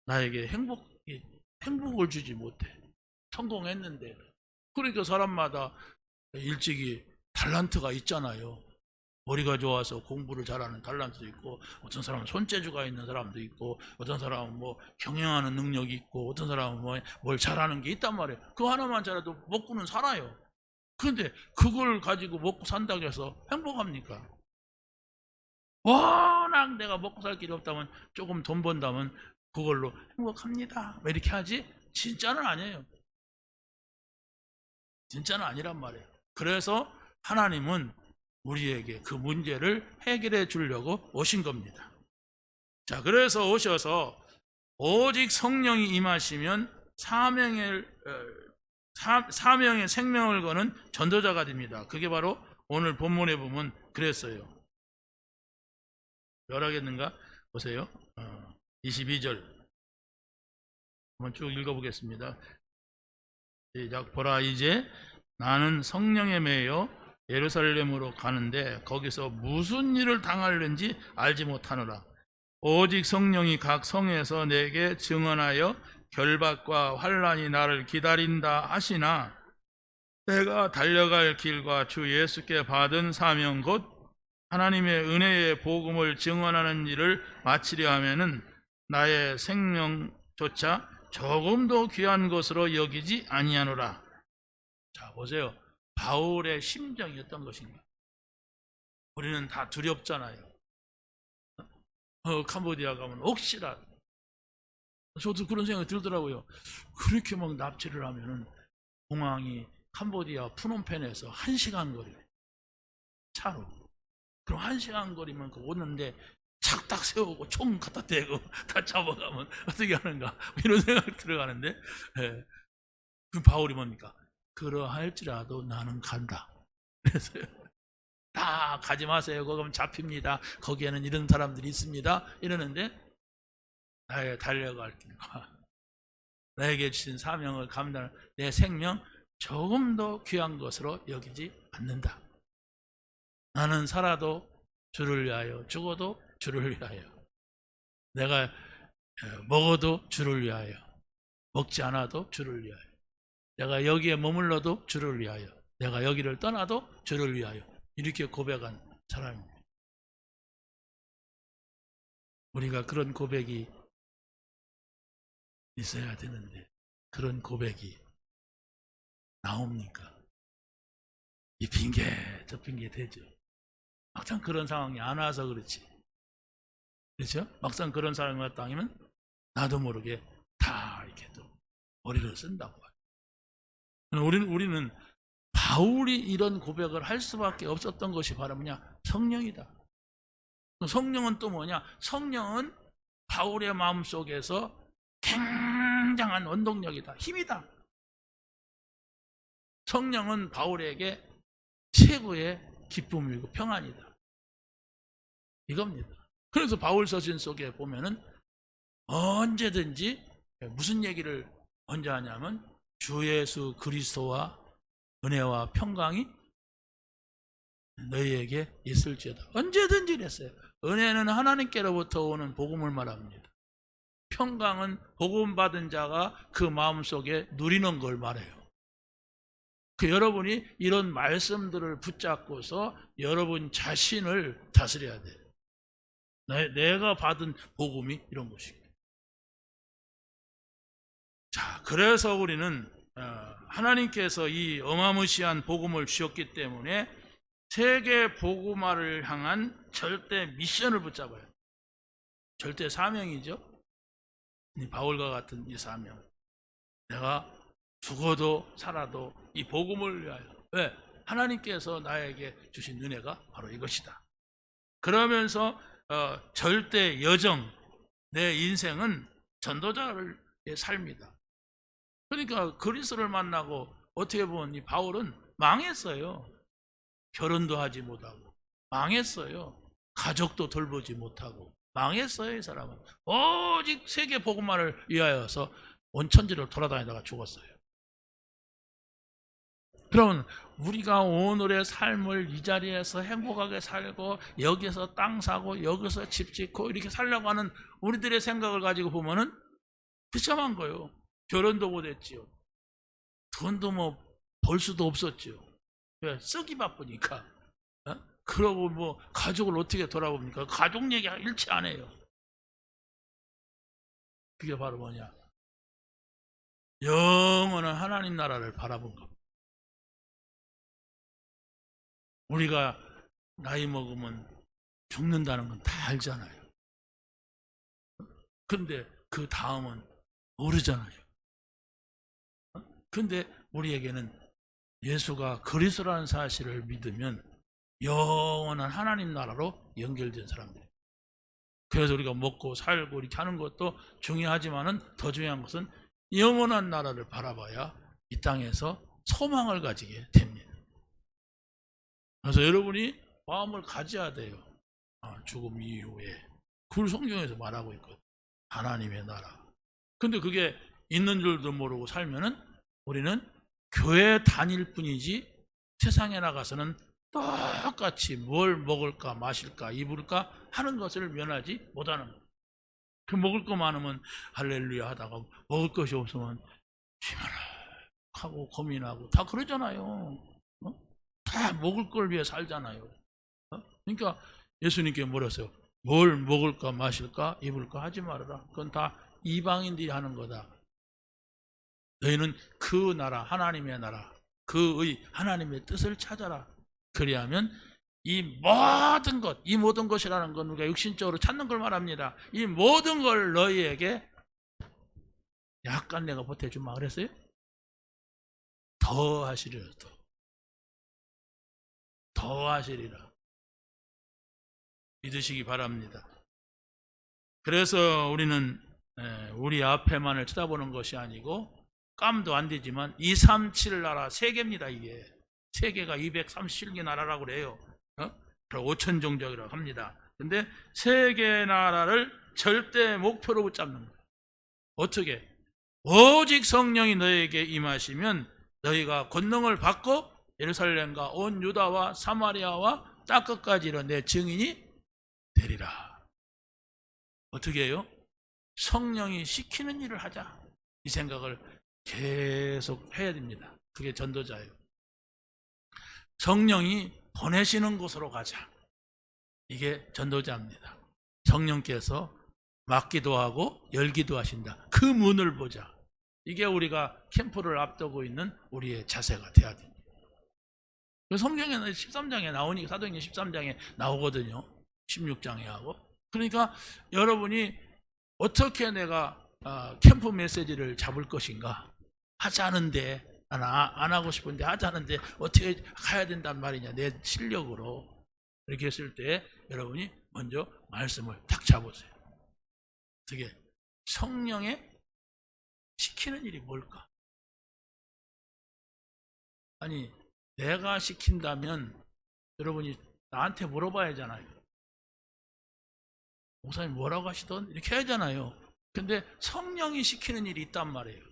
나에게 행복을 주지 못해. 성공했는데. 그러니까 사람마다 일찍이 달란트가 있잖아요. 머리가 좋아서 공부를 잘하는 달란트도 있고, 어떤 사람은 손재주가 있는 사람도 있고, 어떤 사람은 뭐 경영하는 능력이 있고, 어떤 사람은 뭘 잘하는 게 있단 말이에요. 그거 하나만 잘해도 먹고는 살아요. 그런데 그걸 가지고 먹고 산다고 해서 행복합니까? 워낙 내가 먹고 살 길이 없다면, 조금 돈 번다면 그걸로 행복합니다 이렇게 하지, 진짜는 아니에요. 진짜는 아니란 말이에요. 그래서 하나님은 우리에게 그 문제를 해결해 주려고 오신 겁니다. 자, 그래서 오셔서 오직 성령이 임하시면 사명의 생명을 거는 전도자가 됩니다. 그게 바로 오늘 본문에 보면 그랬어요. 열하겠는가? 보세요. 22절 한번 쭉 읽어보겠습니다. 시작. 보라, 이제 나는 성령에 매여 예루살렘으로 가는데 거기서 무슨 일을 당하려는지 알지 못하노라. 오직 성령이 각 성에서 내게 증언하여 결박과 환난이 나를 기다린다 하시나, 내가 달려갈 길과 주 예수께 받은 사명 곧 하나님의 은혜의 복음을 증언하는 일을 마치려 하면은 나의 생명조차 조금도 귀한 것으로 여기지 아니하노라. 자, 보세요. 바울의 심정이 어떤 것인가? 우리는 다 두렵잖아요. 캄보디아 가면 혹시라도. 저도 그런 생각이 들더라고요. 그렇게 막 납치를 하면은 공항이 캄보디아 푸놈펜에서 1시간 거리 차로. 그럼 1시간 거리면 오는데 착딱 세우고 총 갖다 대고 다 잡아가면 어떻게 하는가, 이런 생각이 들어가는데, 그럼 바울이 뭡니까? 그러할지라도 나는 간다. 그래서 다 가지 마세요. 거기 잡힙니다. 거기에는 이런 사람들이 있습니다. 이러는데, 나의 달려갈 길과 나에게 주신 사명을 감당하는 내 생명 조금도 귀한 것으로 여기지 않는다. 나는 살아도 주를 위하여, 죽어도 주를 위하여, 내가 먹어도 주를 위하여, 먹지 않아도 주를 위하여, 내가 여기에 머물러도 주를 위하여, 내가 여기를 떠나도 주를 위하여, 이렇게 고백한 사람입니다. 우리가 그런 고백이 있어야 되는데 그런 고백이 나옵니까? 이 핑계 저 핑계 되죠. 막상 그런 상황이 안 와서 그렇지. 그렇죠? 막상 그런 상황이 왔다 하면 나도 모르게 다 이렇게 또 머리를 쓴다고. 우리는 바울이 이런 고백을 할 수밖에 없었던 것이 바로 뭐냐? 성령이다. 성령은 또 뭐냐? 성령은 바울의 마음속에서 굉장한 원동력이다. 힘이다. 성령은 바울에게 최고의 기쁨이고 평안이다. 이겁니다. 그래서 바울 서신 속에 보면은 언제든지 무슨 얘기를 먼저 하냐면 주 예수 그리스도와 은혜와 평강이 너희에게 있을지어다. 언제든지 이랬어요. 은혜는 하나님께로부터 오는 복음을 말합니다. 평강은 복음 받은 자가 그 마음속에 누리는 걸 말해요. 여러분이 이런 말씀들을 붙잡고서 여러분 자신을 다스려야 돼요. 내가 받은 복음이 이런 것입니다. 자, 그래서 우리는 하나님께서 이 어마무시한 복음을 주셨기 때문에 세계 복음화를 향한 절대 미션을 붙잡아요. 절대 사명이죠. 이 바울과 같은 이 사명. 내가 죽어도 살아도 이 복음을 위하여. 왜? 하나님께서 나에게 주신 은혜가 바로 이것이다. 그러면서 절대 여정, 내 인생은 전도자의 삶이다. 그러니까 그리스도를 만나고 어떻게 보면 이 바울은 망했어요. 결혼도 하지 못하고 망했어요. 가족도 돌보지 못하고 망했어요. 이 사람은 오직 세계 복음화를 위하여서 온 천지를 돌아다니다가 죽었어요. 그러면 우리가 오늘의 삶을 이 자리에서 행복하게 살고 여기서 땅 사고 여기서 집 짓고 이렇게 살려고 하는 우리들의 생각을 가지고 보면은 비참한 거예요. 결혼도 못했지요. 돈도 뭐 벌 수도 없었지요. 왜? 쓰기 바쁘니까. 그러고 뭐 가족을 어떻게 돌아봅니까? 가족 얘기 일치 안 해요. 그게 바로 뭐냐? 영원한 하나님 나라를 바라본 겁니다. 우리가 나이 먹으면 죽는다는 건 다 알잖아요. 근데 그 다음은 모르잖아요. 근데 우리에게는 예수가 그리스도라는 사실을 믿으면 영원한 하나님 나라로 연결된 사람들. 그래서 우리가 먹고 살고 이렇게 하는 것도 중요하지만은 더 중요한 것은 영원한 나라를 바라봐야 이 땅에서 소망을 가지게 됩니다. 그래서 여러분이 마음을 가져야 돼요. 죽음 이후에. 그걸 성경에서 말하고 있거든요. 하나님의 나라. 근데 그게 있는 줄도 모르고 살면은 우리는 교회 다닐 뿐이지 세상에 나가서는 똑같이 뭘 먹을까 마실까 입을까 하는 것을 면하지 못하는 거예요. 그 먹을 거 많으면 할렐루야 하다가 먹을 것이 없으면 희망하고 고민하고 다 그러잖아요. 다 먹을 걸 위해 살잖아요. 그러니까 예수님께 물었어요. 뭘 먹을까 마실까 입을까 하지 말아라. 그건 다 이방인들이 하는 거다. 너희는 그 나라 하나님의 나라 그의 하나님의 뜻을 찾아라. 그리하면 이 모든 것이라는 건 우리가 육신적으로 찾는 걸 말합니다. 이 모든 걸 너희에게 약간 내가 보태주마 그랬어요? 더 하시리라. 더 하시리라. 믿으시기 바랍니다. 그래서 우리는 우리 앞에만을 쳐다보는 것이 아니고 깜도 안 되지만 237 나라 세계입니다. 이게 세계가 237개 나라라고 그래요. 5천 종족이라고 합니다. 근데 세계 나라를 절대 목표로 붙잡는 거예요. 어떻게? 오직 성령이 너에게 임하시면 너희가 권능을 받고 예루살렘과 온 유다와 사마리아와 땅끝까지 이런 내 증인이 되리라. 어떻게 해요? 성령이 시키는 일을 하자. 이 생각을 계속 해야 됩니다. 그게 전도자예요. 성령이 보내시는 곳으로 가자. 이게 전도자입니다. 성령께서 막기도 하고 열기도 하신다. 그 문을 보자. 이게 우리가 캠프를 앞두고 있는 우리의 자세가 돼야 됩니다. 성경에는 13장에 나오니 사도행전 13장에 나오거든요. 16장에 하고. 그러니까 여러분이 어떻게 내가 캠프 메시지를 잡을 것인가? 하자는데 나는 안 하고 싶은데 하자는데 어떻게 가야 된단 말이냐? 내 실력으로. 이렇게 했을 때 여러분이 먼저 말씀을 딱 잡으세요. 어떻게? 성령의 시키는 일이 뭘까? 아니 내가 시킨다면 여러분이 나한테 물어봐야 하잖아요. 목사님 뭐라고 하시던 이렇게 하잖아요. 근데 성령이 시키는 일이 있단 말이에요.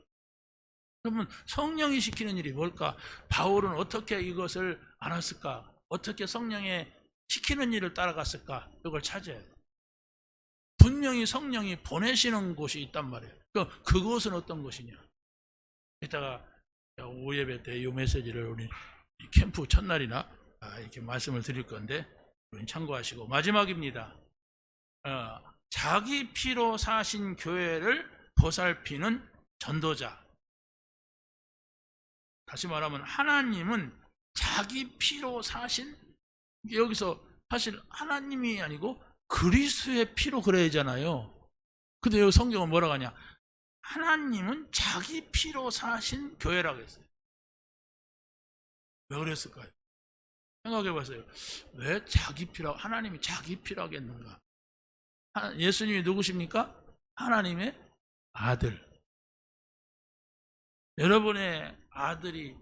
그러면 성령이 시키는 일이 뭘까? 바울은 어떻게 이것을 알았을까? 어떻게 성령의 시키는 일을 따라갔을까? 이걸 찾아야 돼요. 분명히 성령이 보내시는 곳이 있단 말이에요. 그것은 어떤 것이냐? 이따가 오예배 때 이 메시지를 우리 캠프 첫날이나 이렇게 말씀을 드릴 건데 참고하시고, 마지막입니다. 자기 피로 사신 교회를 보살피는 전도자. 다시 말하면 하나님은 자기 피로 사신, 여기서 사실 하나님이 아니고 그리스도의 피로 그래야 하잖아요. 근데 여기 성경은 뭐라고 하냐? 하나님은 자기 피로 사신 교회라고 했어요. 왜 그랬을까요? 생각해 보세요. 왜 자기 피라고, 하나님이 자기 피라고 했는가? 예수님이 누구십니까? 하나님의 아들. 여러분의 아들이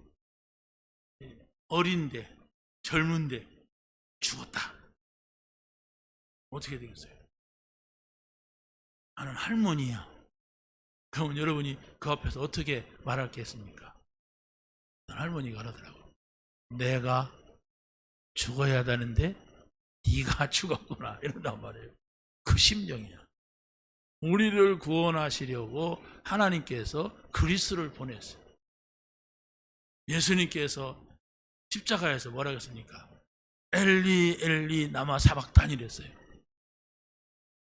어린데, 젊은데 죽었다. 어떻게 되겠어요? 나는 할머니야. 그러면 여러분이 그 앞에서 어떻게 말할 게 있습니까? 할머니가 그러더라고. 내가 죽어야 하다는데 네가 죽었구나. 이런단 말이에요. 그 심정이야. 우리를 구원하시려고 하나님께서 그리스도를 보냈어요. 예수님께서 십자가에서 뭐라고 했습니까? 엘리 엘리 나마 사박다니 이랬어요.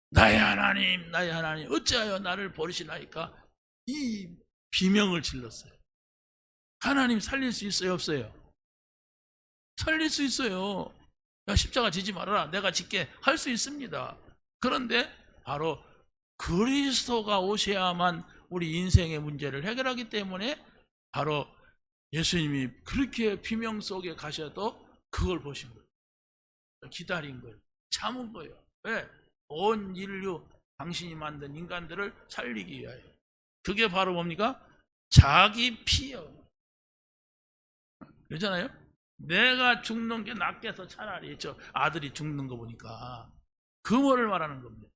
나의 하나님 나의 하나님 어찌하여 나를 버리시나이까? 이 비명을 질렀어요. 하나님 살릴 수 있어요 없어요? 살릴 수 있어요. 야, 십자가 지지 말아라, 내가 짓게 할 수 있습니다. 그런데 바로 그리스도가 오셔야만 우리 인생의 문제를 해결하기 때문에 바로 예수님이 그렇게 비명 속에 가셔도 그걸 보신 거예요. 기다린 거예요. 참은 거예요. 왜? 온 인류, 당신이 만든 인간들을 살리기 위하여. 그게 바로 뭡니까? 자기 피요. 그러잖아요. 내가 죽는 게 낫겠어. 차라리 저 아들이 죽는 거 보니까. 그 뭐를 말하는 겁니다.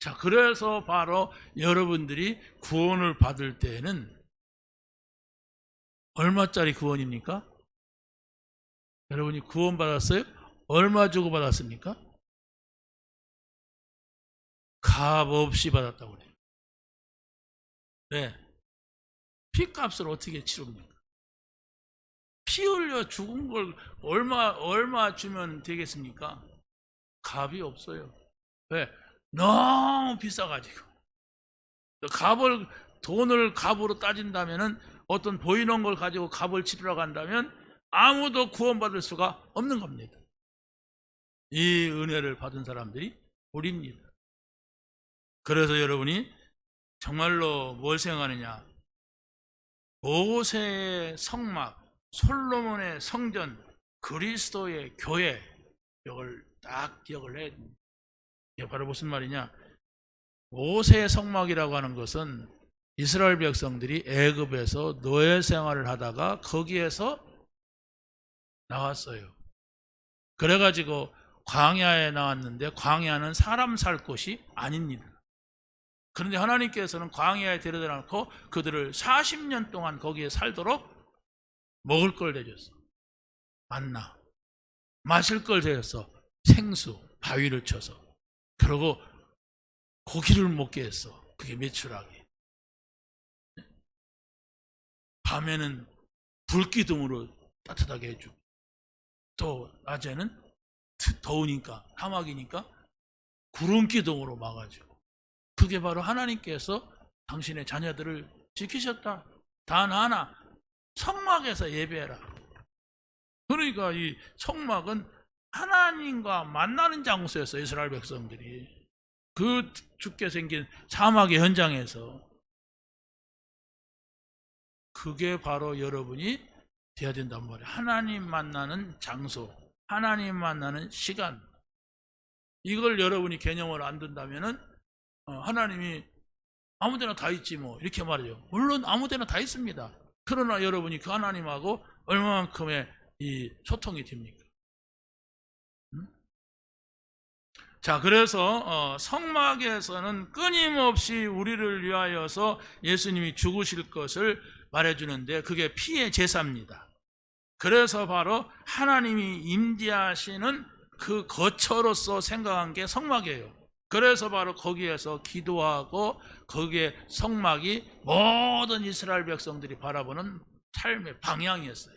자, 그래서 바로 여러분들이 구원을 받을 때에는 얼마짜리 구원입니까? 여러분이 구원 받았어요? 얼마 주고 받았습니까? 값 없이 받았다고 그래요. 네. 피값을 어떻게 치릅니까? 피 흘려 죽은 걸 얼마 주면 되겠습니까? 값이 없어요. 왜? 너무 비싸가지고. 돈을 값으로 따진다면은, 어떤 보이는 걸 가지고 값을 치르러 간다면 아무도 구원받을 수가 없는 겁니다. 이 은혜를 받은 사람들이 우리입니다. 그래서 여러분이 정말로 뭘 생각하느냐? 모세의 성막, 솔로몬의 성전, 그리스도의 교회, 이걸 딱 기억을 해야 됩니다. 이게 바로 무슨 말이냐? 모세의 성막이라고 하는 것은 이스라엘 백성들이 애굽에서 노예 생활을 하다가 거기에서 나왔어요. 그래가지고 광야에 나왔는데, 광야는 사람 살 곳이 아닙니다. 그런데 하나님께서는 광야에 데려다 놓고 그들을 40년 동안 거기에 살도록 먹을 걸 대줬어. 만나. 마실 걸 대줬어. 생수, 바위를 쳐서. 그리고 고기를 먹게 했어. 그게 메추라기. 밤에는 불기둥으로 따뜻하게 해주고, 또 낮에는 더우니까, 사막이니까 구름기둥으로 막아주고. 그게 바로 하나님께서 당신의 자녀들을 지키셨다. 단 하나, 성막에서 예배해라. 그러니까 이 성막은 하나님과 만나는 장소였어요. 이스라엘 백성들이 그 죽게 생긴 사막의 현장에서. 그게 바로 여러분이 돼야 된단 말이에요. 하나님 만나는 장소, 하나님 만나는 시간. 이걸 여러분이 개념을 안 둔다면은 하나님이 아무데나 다 있지 뭐, 이렇게 말해요. 물론 아무데나 다 있습니다. 그러나 여러분이 그 하나님하고 얼마만큼의 이 소통이 됩니까? 자, 그래서 성막에서는 끊임없이 우리를 위하여서 예수님이 죽으실 것을 말해주는데 그게 피의 제사입니다. 그래서 바로 하나님이 임재하시는 그 거처로서 생각한 게 성막이에요. 그래서 바로 거기에서 기도하고 거기에 성막이 모든 이스라엘 백성들이 바라보는 삶의 방향이었어요.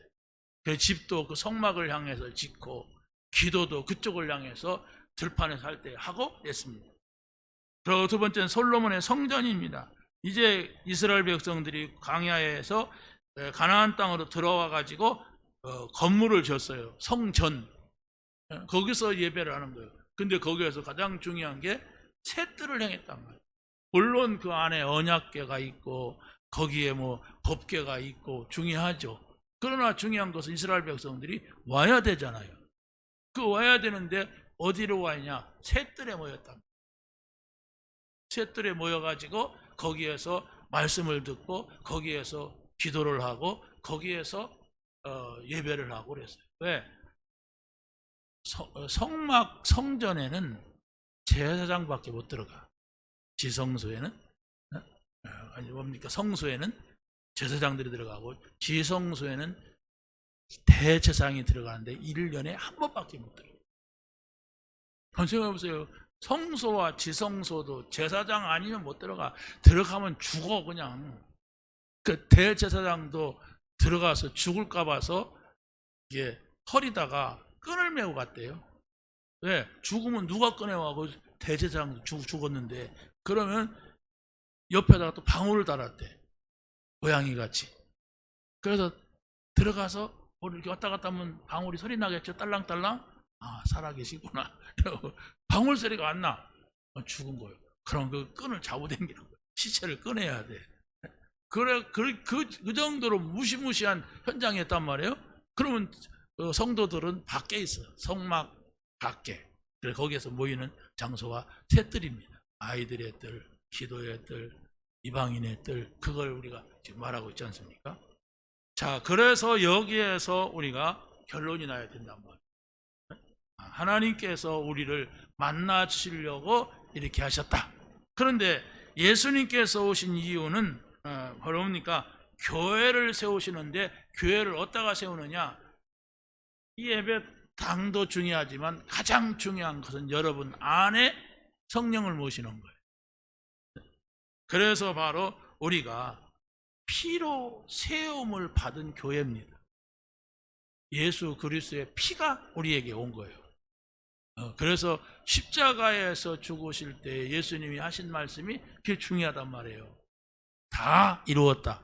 그 집도 그 성막을 향해서 짓고 기도도 그쪽을 향해서 들판에서 할 때 하고 했습니다. 그리고 두 번째는 솔로몬의 성전입니다. 이제 이스라엘 백성들이 광야에서 가나안 땅으로 들어와 가지고 건물을 지었어요. 성전. 거기서 예배를 하는 거예요. 근데 거기에서 가장 중요한 게 세뜰을 행했단 말이에요. 물론 그 안에 언약궤가 있고 거기에 뭐 법궤가 있고 중요하죠. 그러나 중요한 것은 이스라엘 백성들이 와야 되잖아요. 그 와야 되는데 어디로 와야 세뜰에 모였단 말이에요. 세뜰에 모여가지고 거기에서 말씀을 듣고 거기에서 기도를 하고 거기에서 예배를 하고 그랬어요. 왜? 성막 성전에는 제사장밖에 못 들어가. 지성소에는 아니 뭡니까? 성소에는 제사장들이 들어가고 지성소에는 대제사장이 들어가는데 1년에 한 번밖에 못 들어가. 생각해보세요. 성소와 지성소도 제사장 아니면 못 들어가. 들어가면 죽어 그냥. 그 대제사장도 들어가서 죽을까 봐서 이게 허리다가 끈을 메고 갔대요. 왜? 죽으면 누가 꺼내와? 그 대제사장도 죽었는데. 그러면 옆에다가 또 방울을 달았대. 고양이 같이. 그래서 들어가서 이렇게 왔다 갔다 하면 방울이 소리 나겠죠. 딸랑딸랑. 아, 살아계시구나. 방울 소리가 안 나. 죽은 거예요. 그럼 그 끈을 잡아당기는 거예요. 시체를 꺼내야 돼. 그래, 그 정도로 무시무시한 현장이었단 말이에요. 그러면 성도들은 밖에 있어요. 성막 밖에. 그래서 거기에서 모이는 장소가 셋들입니다. 아이들의 뜰, 기도의 뜰, 이방인의 뜰. 그걸 우리가 지금 말하고 있지 않습니까? 자, 그래서 여기에서 우리가 결론이 나야 된단 말이에요. 하나님께서 우리를 만나주시려고 이렇게 하셨다. 그런데 예수님께서 오신 이유는 바로 뭡니까? 교회를 세우시는데 교회를 어디다가 세우느냐? 이 예배당도 중요하지만 가장 중요한 것은 여러분 안에 성령을 모시는 거예요. 그래서 바로 우리가 피로 세움을 받은 교회입니다. 예수 그리스도의 피가 우리에게 온 거예요. 그래서 십자가에서 죽으실 때 예수님이 하신 말씀이 그게 중요하단 말이에요. 다 이루었다.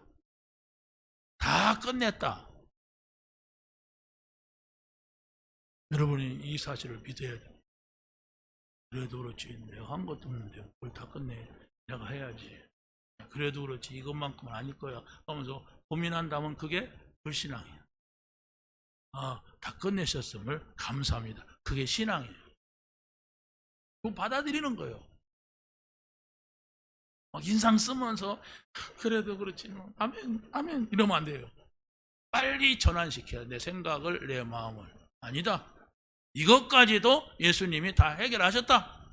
다 끝냈다. 여러분이 이 사실을 믿어야 돼요. 그래도 그렇지 내가 한 것도 없는데 뭘 다 끝내. 내가 해야지. 그래도 그렇지 이것만큼은 아닐 거야 하면서 고민한다면 그게 불신앙이에요. 다 끝내셨음을 감사합니다. 그게 신앙이에요. 그거 받아들이는 거예요. 인상 쓰면서 그래도 그렇지 아멘 아멘 이러면 안 돼요. 빨리 전환시켜야 내 생각을 내 마음을. 아니다. 이것까지도 예수님이 다 해결하셨다.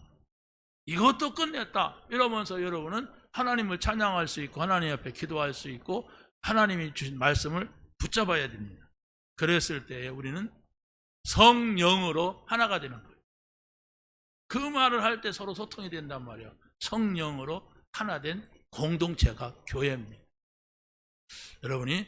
이것도 끝냈다. 이러면서 여러분은 하나님을 찬양할 수 있고 하나님 앞에 기도할 수 있고 하나님이 주신 말씀을 붙잡아야 됩니다. 그랬을 때 우리는 성령으로 하나가 되는 거예요. 그 말을 할 때 서로 소통이 된단 말이에요. 성령으로 하나된 공동체가 교회입니다. 여러분이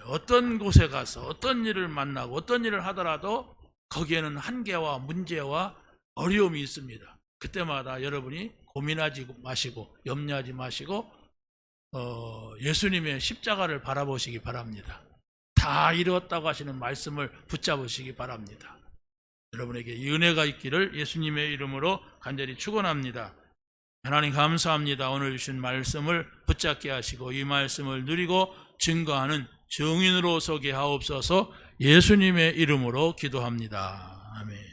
어떤 곳에 가서 어떤 일을 만나고 어떤 일을 하더라도 거기에는 한계와 문제와 어려움이 있습니다. 그때마다 여러분이 고민하지 마시고 염려하지 마시고 예수님의 십자가를 바라보시기 바랍니다. 다 이루었다고 하시는 말씀을 붙잡으시기 바랍니다. 여러분에게 이 은혜가 있기를 예수님의 이름으로 간절히 축원합니다. 하나님 감사합니다. 오늘 주신 말씀을 붙잡게 하시고 이 말씀을 누리고 증거하는 증인으로 서게 하옵소서. 예수님의 이름으로 기도합니다. 아멘.